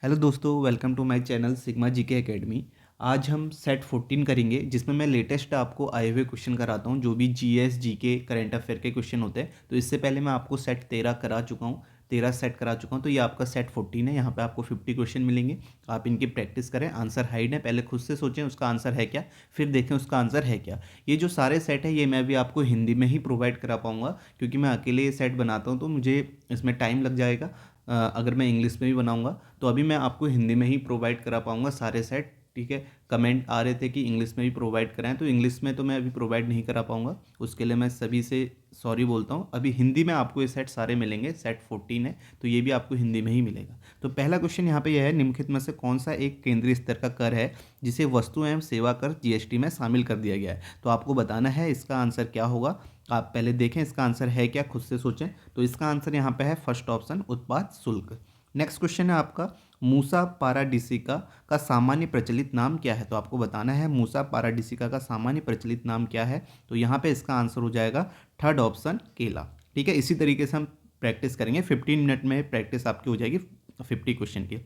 Hello दोस्तों, welcome to my channel Sigma GK Academy. आज हम सेट 14 करेंगे, जिसमें मैं लेटेस्ट आपको आए हुए क्वेश्चन कराता हूं, जो भी जीएस जीके करंट अफेयर के क्वेश्चन होते हैं। तो इससे पहले मैं आपको सेट 13 करा चुका हूं, 13 सेट करा चुका हूं। तो ये आपका सेट 14 है। यहाँ पे आपको 50 क्वेश्चन मिलेंगे। आप इनकी प्रैक्टिस करें। आंसर हाइड है, पहले खुद से सोचें उसका आंसर है क्या, फिर देखें उसका आंसर है क्या। ये जो सारे सेट है ये मैं भी आपको हिंदी में ही प्रोवाइड करा पाऊंगा, क्योंकि मैं अकेले ये सेट बनाता हूँ तो मुझे इसमें टाइम लग जाएगा। अगर मैं इंग्लिश में भी बनाऊंगा तो अभी मैं आपको हिंदी में ही प्रोवाइड करा पाऊंगा सारे सेट। ठीक है। कमेंट आ रहे थे कि इंग्लिश में भी प्रोवाइड कराएं, तो इंग्लिश में तो मैं अभी प्रोवाइड नहीं करा पाऊंगा, उसके लिए मैं सभी से सॉरी बोलता हूं। अभी हिंदी में आपको ये सेट सारे मिलेंगे। सेट 14 है तो ये भी आपको हिंदी में ही मिलेगा। तो पहला क्वेश्चन यहाँ पे यह है, निम्नलिखित में से कौन सा एक केंद्रीय स्तर का कर है जिसे वस्तु एवं सेवा कर जीएसटी में शामिल कर दिया गया है। तो आपको बताना है इसका आंसर क्या होगा। आप पहले देखें इसका आंसर है क्या, खुद से सोचें। तो इसका आंसर यहाँ पे है फर्स्ट ऑप्शन, उत्पाद शुल्क। नेक्स्ट क्वेश्चन है आपका, मूसा पाराडीसिका का सामान्य प्रचलित नाम क्या है। तो आपको बताना है मूसा पाराडीसिका का सामान्य प्रचलित नाम क्या है। तो यहाँ पे इसका आंसर हो जाएगा थर्ड ऑप्शन, केला। ठीक है। इसी तरीके से हम प्रैक्टिस करेंगे। 15 मिनट में प्रैक्टिस आपकी हो जाएगी 50 क्वेश्चन की।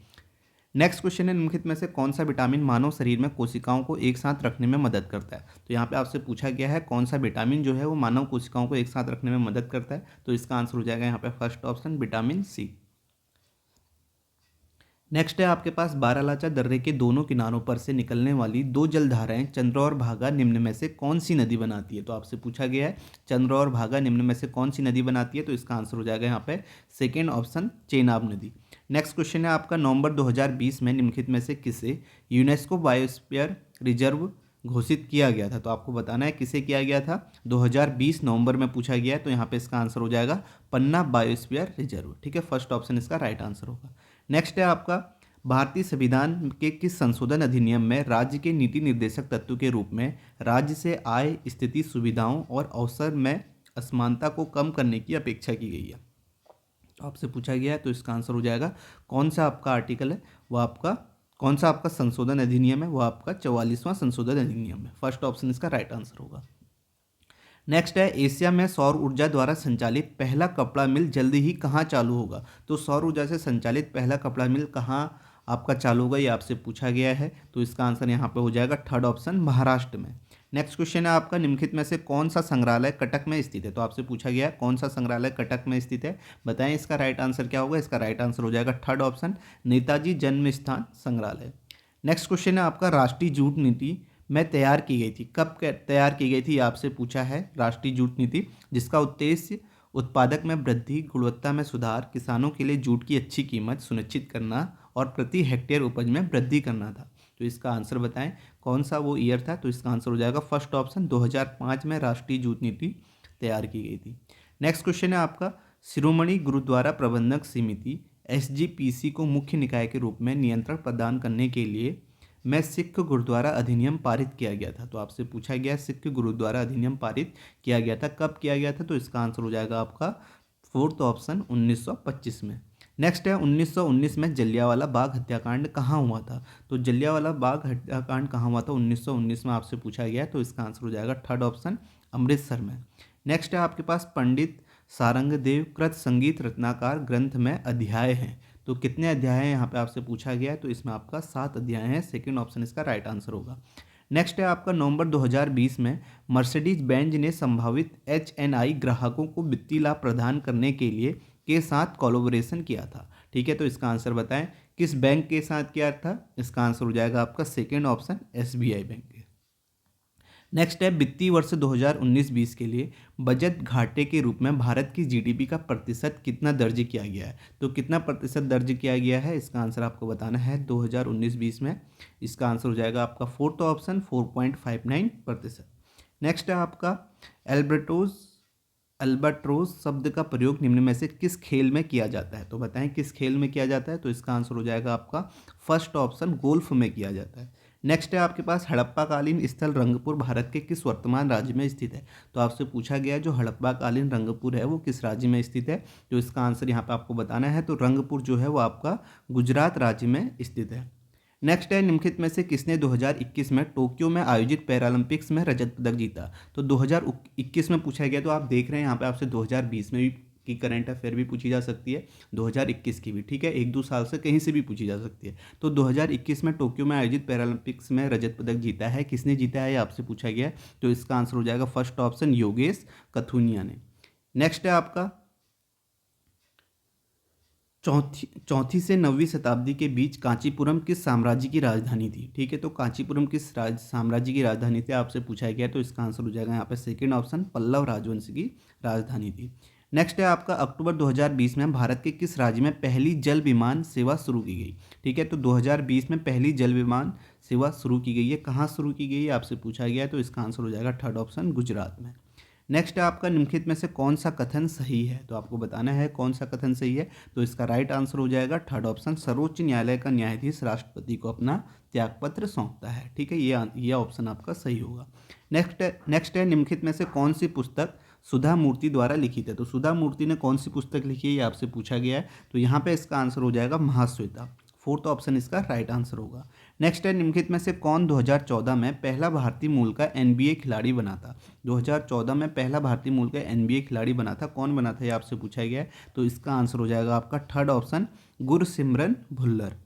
नेक्स्ट क्वेश्चन है, निम्नलिखित में से कौन सा विटामिन मानव शरीर में कोशिकाओं को एक साथ रखने में मदद करता है। तो यहाँ पे आपसे पूछा गया है कौन सा विटामिन जो है वो मानव कोशिकाओं को एक साथ रखने में मदद करता है। तो इसका आंसर हो जाएगा यहाँ पे first option, vitamin C. Next है आपके पास, बारालाचा दर्रे के दोनों किनारों पर से निकलने वाली दो जलधाराएं चंद्र और भागा निम्न में से कौन सी नदी बनाती है। तो आपसे पूछा गया है चंद्र और भागा निम्न में से कौन सी नदी बनाती है। तो इसका आंसर हो जाएगा यहाँ पे सेकेंड ऑप्शन, चेनाब नदी। नेक्स्ट क्वेश्चन है आपका, नवंबर 2020 में निम्नलिखित में से किसे यूनेस्को बायोस्फीयर रिजर्व घोषित किया गया था। तो आपको बताना है किसे किया गया था। 2020 नवंबर में पूछा गया है। तो यहाँ पे इसका आंसर हो जाएगा पन्ना बायोस्फीयर रिजर्व। ठीक है। फर्स्ट ऑप्शन इसका राइट आंसर होगा। नेक्स्ट है आपका, भारतीय संविधान के किस संशोधन अधिनियम में राज्य के नीति निर्देशक तत्व के रूप में राज्य से आय, स्थिति, सुविधाओं और अवसर में असमानता को कम करने की अपेक्षा की गई है। तो आपसे पूछा गया है। तो इसका आंसर हो जाएगा कौन सा आपका आर्टिकल है, वो आपका कौन सा आपका संशोधन अधिनियम है, वो आपका 44वां संशोधन अधिनियम है। फर्स्ट ऑप्शन इसका राइट आंसर होगा। नेक्स्ट है, एशिया में सौर ऊर्जा द्वारा संचालित पहला कपड़ा मिल जल्दी ही कहाँ चालू होगा। तो सौर ऊर्जा से संचालित पहला कपड़ा मिल कहाँ आपका चालू होगा, ये आपसे पूछा गया है। तो इसका आंसर यहाँ पे हो जाएगा थर्ड ऑप्शन, महाराष्ट्र में। नेक्स्ट क्वेश्चन है आपका, निम्नलिखित में से कौन सा संग्रहालय कटक में स्थित है। तो आपसे पूछा गया है कौन सा संग्रहालय कटक में स्थित है, बताएं इसका राइट आंसर क्या होगा। इसका राइट आंसर हो जाएगा थर्ड ऑप्शन, नेताजी जन्म स्थान संग्रहालय। नेक्स्ट क्वेश्चन है आपका, राष्ट्रीय जूट नीति में तैयार की गई थी, कब तैयार की गई थी, ये आपसे पूछा है। राष्ट्रीय जूट नीति जिसका उद्देश्य उत्पादक में वृद्धि, गुणवत्ता में सुधार, किसानों के लिए जूट की अच्छी कीमत सुनिश्चित करना और प्रति हेक्टेयर उपज में वृद्धि करना था। तो इसका आंसर बताएं कौन सा वो ईयर था। तो इसका आंसर हो जाएगा फर्स्ट ऑप्शन, 2005 में राष्ट्रीय जूट नीति तैयार की गई थी। नेक्स्ट क्वेश्चन है आपका, शिरोमणि गुरुद्वारा प्रबंधक समिति एसजीपीसी को मुख्य निकाय के रूप में नियंत्रण प्रदान करने के लिए में सिख गुरुद्वारा अधिनियम पारित किया गया था। तो आपसे पूछा गया सिख गुरुद्वारा अधिनियम पारित किया गया था, कब किया गया था। तो इसका आंसर हो जाएगा आपका फोर्थ ऑप्शन, 1925 में। नेक्स्ट है, 1919 में जलियांवाला बाग हत्याकांड कहाँ हुआ था। तो जलियांवाला बाग हत्याकांड कहाँ हुआ था, 1919 में आपसे पूछा गया है। तो इसका आंसर हो जाएगा थर्ड ऑप्शन, अमृतसर में। नेक्स्ट है आपके पास, पंडित सारंगदेव कृत संगीत रत्नाकार ग्रंथ में अध्याय हैं। तो कितने अध्याय हैं यहाँ पे आपसे पूछा गया है। तो इसमें आपका 7 अध्याय हैं। सेकंड ऑप्शन इसका राइट आंसर होगा। नेक्स्ट है आपका, नवंबर 2020 में मर्सिडीज बेंज ने संभावित एचएनआई ग्राहकों को वित्तीय लाभ प्रदान करने के साथ कोलैबोरेशन किया था। ठीक है। तो इसका आंसर बताएं किस बैंक के साथ किया था। इसका आंसर हो जाएगा आपका second option, SBI bank. Next है, वित्तीय वर्ष 2019-20 के लिए बजट घाटे के रूप में भारत की जीडीपी का प्रतिशत कितना दर्ज किया गया है। तो कितना प्रतिशत दर्ज किया गया है, इसका आंसर आपको बताना है 2019-20 में। इसका आंसर हो जाएगा आपका फोर्थ ऑप्शन, 4.59%। नेक्स्ट है आपका, अल्बाट्रोस शब्द का प्रयोग निम्न में से किस खेल में किया जाता है। तो बताएं किस खेल में किया जाता है। तो इसका आंसर हो जाएगा आपका फर्स्ट ऑप्शन, गोल्फ में किया जाता है। नेक्स्ट है आपके पास, हड़प्पा कालीन स्थल रंगपुर भारत के किस वर्तमान राज्य में स्थित है। तो आपसे पूछा गया है जो हड़प्पा कालीन रंगपुर है वो किस राज्य में स्थित है। तो इसका आंसर यहाँ पे आपको बताना है। तो रंगपुर जो है वो आपका गुजरात राज्य में स्थित है। नेक्स्ट है, निम्नलिखित में से किसने 2021 में टोक्यो में आयोजित पैरालंपिक्स में रजत पदक जीता। तो 2021 में पूछा गया। तो आप देख रहे हैं यहाँ पे आपसे 2020 में भी की करंट अफेयर भी पूछी जा सकती है, 2021 की भी, ठीक है, 1-2 साल से कहीं से भी पूछी जा सकती है। तो 2021 में टोक्यो में आयोजित पैरालंपिक्स में रजत पदक जीता है, किसने जीता है ये आपसे पूछा गया है। तो इसका आंसर हो जाएगा फर्स्ट ऑप्शन योगेश कथुनिया ने। नेक्स्ट है आपका चौथी से 9वीं शताब्दी के बीच कांचीपुरम किस साम्राज्य की राजधानी थी, ठीक है। तो कांचीपुरम किस साम्राज्य की राजधानी थी आपसे पूछा गया, तो इसका आंसर हो जाएगा यहाँ पे सेकंड ऑप्शन पल्लव राजवंश की राजधानी थी। नेक्स्ट है आपका अक्टूबर 2020 में भारत के किस राज्य में पहली जल विमान सेवा शुरू की गई, ठीक है। तो 2020 में पहली जल विमान सेवा शुरू की गई है, कहाँ शुरू की गई है आपसे पूछा गया है, तो इसका आंसर हो जाएगा थर्ड ऑप्शन गुजरात में। नेक्स्ट है आपका निम्नलिखित में से कौन सा कथन सही है, तो आपको बताना है कौन सा कथन सही है। तो इसका राइट आंसर हो जाएगा थर्ड ऑप्शन सर्वोच्च न्यायालय का न्यायाधीश राष्ट्रपति को अपना त्यागपत्र सौंपता है, ठीक है, ये ऑप्शन आपका सही होगा। नेक्स्ट है निम्नलिखित में से कौन सी पुस्तक सुधा मूर्ति द्वारा लिखित है। तो सुधा मूर्ति ने कौन सी पुस्तक लिखी है ये आपसे पूछा गया है, तो यहाँ पे इसका आंसर हो जाएगा महाश्वेता, फोर्थ ऑप्शन इसका राइट आंसर होगा। नेक्स्ट है निम्नलिखित में से कौन 2014 में पहला भारतीय मूल का NBA खिलाड़ी बना था। 2014 में पहला भारतीय मूल का NBA खिलाड़ी बना था, कौन बना था ये आपसे पूछा गया है, तो इसका आंसर हो जाएगा आपका third option Gursimran Bhullar.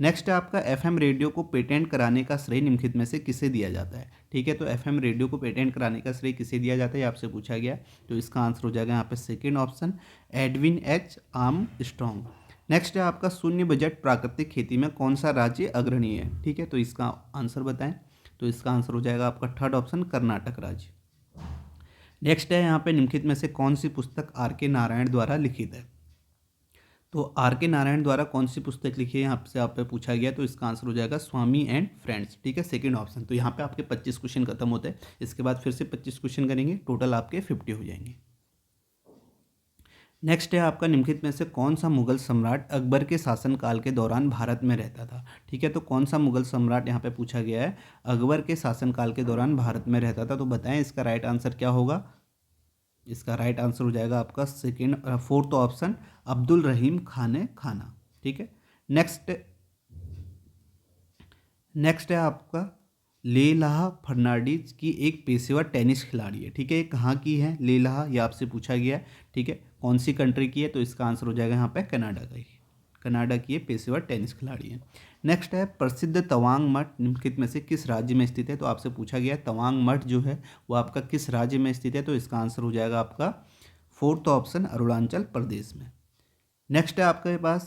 Next है आपका FM रेडियो को पेटेंट कराने का श्रेय निम्नलिखित में से किसे दिया जाता है, ठीक है। तो FM रेडियो को पेटेंट कराने का श्रेय किसे दिया जाता है आपसे पूछा गया, तो इसका आंसर हो जाएगा यहाँ पे second option Edwin H Armstrong. Next है आपका शून्य बजट प्राकृतिक खेती में कौन सा राज्य अग्रणी है, ठीक है। तो इसका आंसर बताएं, तो इसका आंसर हो जाएगा आपका थर्ड ऑप्शन कर्नाटक राज्य। नेक्स्ट है यहाँ पे निम्नलिखित में से कौन सी पुस्तक R.K. नारायण द्वारा लिखित है। तो R.K. नारायण द्वारा कौन सी पुस्तक लिखी है यहाँ से आप पे पूछा गया, तो इसका आंसर हो जाएगा स्वामी एंड फ्रेंड्स, ठीक है, सेकंड ऑप्शन। तो यहाँ पे आपके 25 क्वेश्चन खत्म होते हैं, इसके बाद फिर से 25 क्वेश्चन करेंगे, टोटल आपके 50 हो जाएंगे। नेक्स्ट है आपका निम्नलिखित में से कौन सा मुगल सम्राट अकबर के शासनकाल के दौरान भारत में रहता था, ठीक है। तो कौन सा मुगल सम्राट यहाँ पे पूछा गया है अकबर के शासनकाल के दौरान भारत में रहता था, तो बताएं इसका राइट आंसर क्या होगा। इसका राइट आंसर हो जाएगा आपका फोर्थ ऑप्शन अब्दुल रहीम खान खाना, ठीक है। नेक्स्ट है आपका लेलाह फर्नांडीज की एक पेशेवर टेनिस खिलाड़ी है, ठीक है, ये कहाँ की है लेलाह, ये आपसे पूछा गया है, ठीक है, कौन सी कंट्री की है, तो इसका आंसर हो जाएगा यहाँ पे कनाडा की ये पेशेवर टेनिस खिलाड़ी है। नेक्स्ट है प्रसिद्ध तवांग मठ निम्नलिखित में से किस राज्य में स्थित है, तो आपसे पूछा गया है तवांग मठ जो है वो आपका किस राज्य में स्थित है, तो इसका आंसर हो जाएगा आपका फोर्थ ऑप्शन अरुणाचल प्रदेश में। नेक्स्ट है आपके पास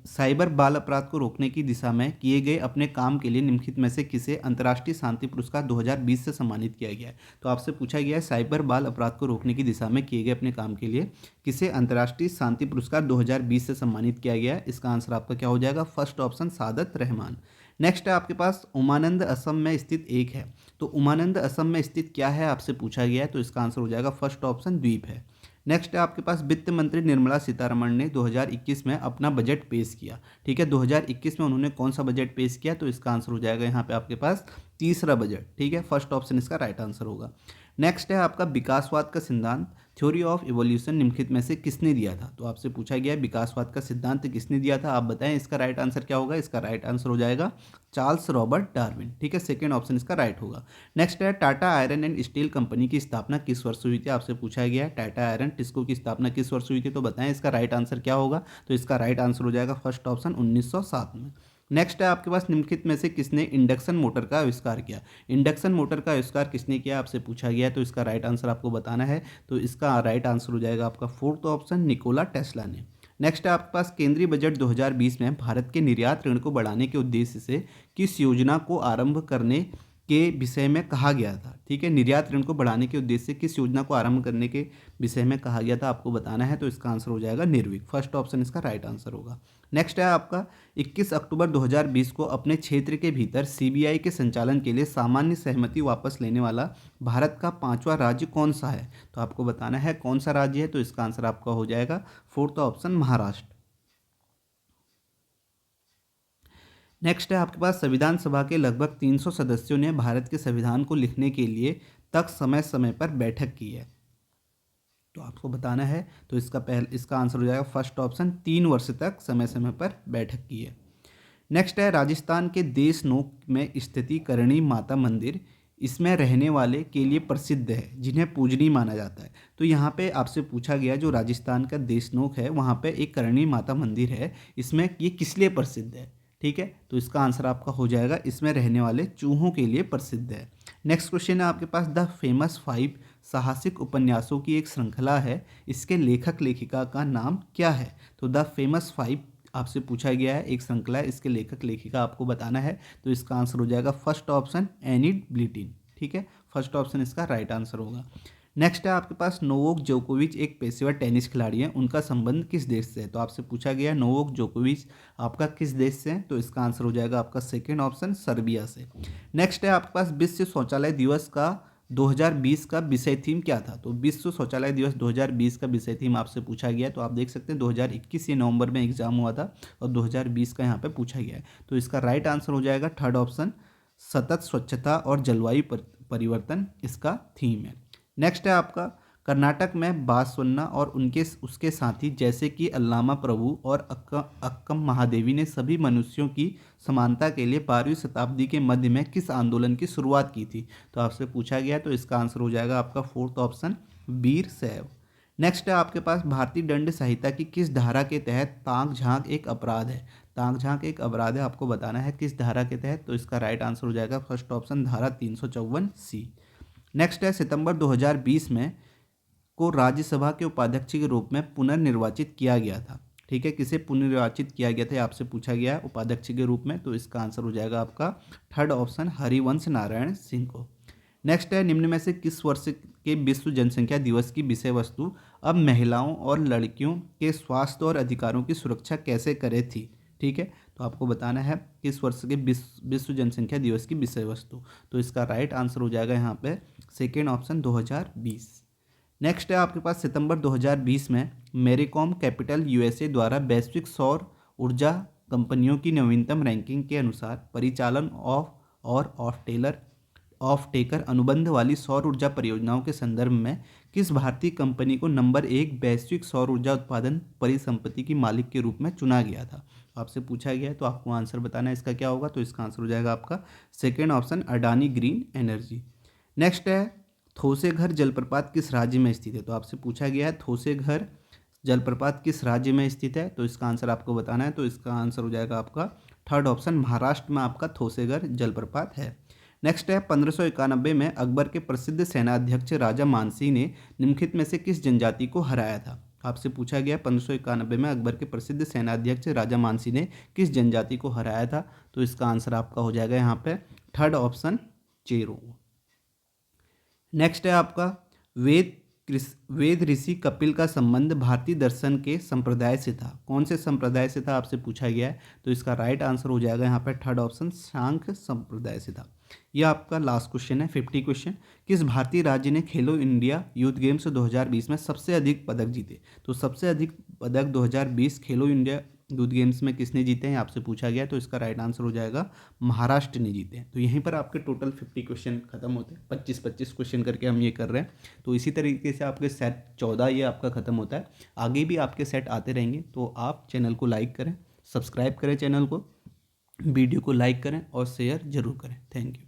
साइबर बाल अपराध को रोकने की दिशा में किए गए अपने काम के लिए निम्नलिखित में से किसे अंतर्राष्ट्रीय शांति पुरस्कार 2020 से सम्मानित किया गया है। तो आपसे पूछा गया है साइबर बाल अपराध को रोकने की दिशा में किए गए अपने काम के लिए किसे अंतर्राष्ट्रीय शांति पुरस्कार 2020 से सम्मानित किया गया है। इसका आंसर आपका क्या हो जाएगा, फर्स्ट ऑप्शन सादत रहमान। नेक्स्ट है आपके पास उमानंद असम में स्थित एक है, तो उमानंद असम में स्थित क्या है आपसे पूछा गया है, तो इसका आंसर हो जाएगा फर्स्ट ऑप्शन द्वीप है। नेक्स्ट है आपके पास वित्त मंत्री निर्मला सीतारमण ने 2021 में अपना बजट पेश किया, ठीक है, 2021 में उन्होंने कौन सा बजट पेश किया, तो इसका आंसर हो जाएगा यहाँ पे आपके पास तीसरा बजट, ठीक है, फर्स्ट ऑप्शन इसका राइट आंसर होगा। नेक्स्ट है आपका विकासवाद का सिद्धांत थ्योरी ऑफ इवोल्यूशन निम्नलिखित में से किसने दिया था, तो आपसे पूछा गया है विकासवाद का सिद्धांत किसने दिया था, आप बताएं इसका राइट आंसर क्या होगा। इसका राइट आंसर हो जाएगा चार्ल्स रॉबर्ट डार्विन, ठीक है, सेकंड ऑप्शन इसका राइट होगा। नेक्स्ट है Tata iron and steel company की स्थापना किस वर्ष हुई थी, आपसे पूछा गया है टाटा आयरन टिस्को की स्थापना किस वर्ष हुई थी, तो बताएं इसका राइट आंसर क्या होगा। तो इसका राइट आंसर हो जाएगा फर्स्ट ऑप्शन 1907 में। नेक्स्ट है आपके पास निम्नलिखित में से किसने इंडक्शन मोटर का आविष्कार किया, इंडक्शन मोटर का आविष्कार किसने किया आपसे पूछा गया है, तो इसका राइट आंसर आपको बताना है। तो इसका राइट आंसर हो जाएगा आपका फोर्थ ऑप्शन निकोला टेस्ला ने। नेक्स्ट है आपके पास केंद्रीय बजट 2020 में भारत के निर्यात ऋण को बढ़ाने के उद्देश्य से किस योजना को आरंभ करने के विषय में कहा गया था, ठीक है, निर्यात ऋण को बढ़ाने के उद्देश्य से किस योजना को आरंभ करने के विषय में कहा गया था आपको बताना है। तो इसका आंसर हो जाएगा निर्विक, फर्स्ट ऑप्शन इसका राइट आंसर होगा। नेक्स्ट है आपका 21 अक्टूबर 2020 को अपने क्षेत्र के भीतर CBI के संचालन के लिए सामान्य सहमति वापस लेने वाला भारत का 5वां राज्य कौन सा है, तो आपको बताना है कौन सा राज्य है। तो इसका आंसर आपका हो जाएगा फोर्थ ऑप्शन महाराष्ट्र। नेक्स्ट है आपके पास संविधान सभा के लगभग 300 सदस्यों ने भारत के संविधान को लिखने के लिए तक समय समय पर बैठक की है, तो आपको बताना है। तो इसका आंसर हो जाएगा फर्स्ट ऑप्शन 3 वर्ष तक समय समय पर बैठक की है। नेक्स्ट है राजस्थान के देशनोक में स्थित करणी माता मंदिर इसमें रहने वाले के लिए प्रसिद्ध है, जिन्हें पूजनीय माना जाता है। तो यहाँ पे आपसे पूछा गया, जो राजस्थान का देशनोक है वहाँ पे एक करणी माता मंदिर है, इसमें ये किस लिए प्रसिद्ध है? ठीक है, तो इसका आंसर आपका हो जाएगा इसमें रहने वाले चूहों के लिए प्रसिद्ध है। नेक्स्ट क्वेश्चन है आपके पास, द फेमस 5 साहसिक उपन्यासों की एक श्रृंखला है, इसके लेखक लेखिका का नाम क्या है? तो द फेमस 5 आपसे पूछा गया है, एक श्रृंखला है, इसके लेखक लेखिका आपको बताना है। तो इसका आंसर हो जाएगा फर्स्ट ऑप्शन एनिड ब्लिटिन। ठीक है, फर्स्ट ऑप्शन इसका राइट आंसर होगा। नेक्स्ट है आपके पास, नोवाक जोकोविच एक पेशेवर टेनिस खिलाड़ी हैं, उनका संबंध किस देश से है? तो आपसे पूछा गया है नोवाक जोकोविच आपका किस देश से है? तो इसका आंसर हो जाएगा आपका सेकेंड ऑप्शन सर्बिया से। नेक्स्ट है आपके पास, विश्व शौचालय दिवस का 2020 का विषय थीम क्या था? तो विश्व शौचालय दिवस 2020 का विषय थीम आपसे पूछा गया है। तो आप देख सकते हैं 2021 ये नवंबर में एग्जाम हुआ था और 2020 का यहाँ पे पूछा गया है। तो इसका राइट आंसर हो जाएगा थर्ड ऑप्शन, सतत स्वच्छता और जलवायु परिवर्तन इसका थीम है। नेक्स्ट है आपका, कर्नाटक में बासवन्ना और उसके साथी जैसे कि अल्लामा प्रभु और अक्कम महादेवी ने सभी मनुष्यों की समानता के लिए 12वीं शताब्दी के मध्य में किस आंदोलन की शुरुआत की थी? तो आपसे पूछा गया, तो इसका आंसर हो जाएगा आपका फोर्थ ऑप्शन वीर शैव। नेक्स्ट है आपके पास, भारतीय दंड संहिता की किस धारा के तहत ताक झांक एक अपराध है? ताक झांक एक अपराध है, आपको बताना है किस धारा के तहत। तो इसका राइट आंसर हो जाएगा फर्स्ट ऑप्शन धारा 354C। नेक्स्ट है, सितंबर 2020 में को राज्यसभा के उपाध्यक्ष के रूप में पुनर्निर्वाचित किया गया था। ठीक है, किसे पुनर्निर्वाचित किया गया था आपसे पूछा गया उपाध्यक्ष के रूप में। तो इसका आंसर हो जाएगा आपका थर्ड ऑप्शन हरिवंश नारायण सिंह को। नेक्स्ट है, निम्न में से किस वर्ष के विश्व जनसंख्या दिवस की विषय वस्तु अब महिलाओं और लड़कियों के स्वास्थ्य और अधिकारों की सुरक्षा कैसे करे थी? ठीक है, तो आपको बताना है किस वर्ष के विश्व जनसंख्या दिवस की विषय वस्तु। तो इसका राइट आंसर हो जाएगा यहाँ पे सेकेंड ऑप्शन 2020। नेक्स्ट है आपके पास, सितंबर 2020 में मेरीकॉम कैपिटल यूएसए द्वारा वैश्विक सौर ऊर्जा कंपनियों की नवीनतम रैंकिंग के अनुसार परिचालन ऑफ टेकर अनुबंध वाली सौर ऊर्जा परियोजनाओं के संदर्भ में किस भारतीय कंपनी को नंबर 1 वैश्विक सौर ऊर्जा उत्पादन परिसंपत्ति की मालिक के रूप में चुना गया था? आपसे पूछा गया है, तो आपको आंसर बताना है इसका क्या होगा। तो इसका आंसर हो जाएगा आपका second option Adani green energy. Next है, थोसेघर जलप्रपात किस राज्य में स्थित है? तो आपसे पूछा गया है थोसेघर जलप्रपात किस राज्य में स्थित है? तो इसका आंसर आपको बताना है। तो इसका आंसर हो जाएगा आपका थर्ड ऑप्शन महाराष्ट्र में आपका थोसेघर जलप्रपात है। नेक्स्ट है, 1591 में अकबर के प्रसिद्ध सेनाध्यक्ष राजा मानसिंह ने निम्नलिखित में से किस जनजाति को हराया था? आपसे पूछा गया 1591 में अकबर के प्रसिद्ध सेनाध्यक्ष राजा मानसिंह ने किस जनजाति को हराया था? तो इसका आंसर आपका हो जाएगा यहाँ पे थर्ड ऑप्शन चेरो। नेक्स्ट है आपका, वेद ऋषि कपिल का संबंध भारतीय दर्शन के संप्रदाय से था, कौन से संप्रदाय से था आपसे पूछा गया है। तो इसका राइट आंसर हो जाएगा यहाँ पे थर्ड ऑप्शन सांख्य संप्रदाय से था। यह आपका लास्ट क्वेश्चन है 50 क्वेश्चन। किस भारतीय राज्य ने खेलो इंडिया यूथ गेम्स 2020 में सबसे अधिक पदक जीते? तो सबसे अधिक पदक 2020 खेलो इंडिया यूथ गेम्स में किसने जीते हैं आपसे पूछा गया। तो इसका राइट आंसर हो जाएगा महाराष्ट्र ने जीते हैं। तो यहीं पर आपके टोटल 50 क्वेश्चन खत्म होते हैं, 25-25 क्वेश्चन करके हम ये कर रहे हैं। तो इसी तरीके से आपके सेट 14 ये आपका खत्म होता है। आगे भी आपके सेट आते रहेंगे, तो आप चैनल को लाइक करें, सब्सक्राइब करें चैनल को, वीडियो को लाइक करें और शेयर जरूर करें। Thank you.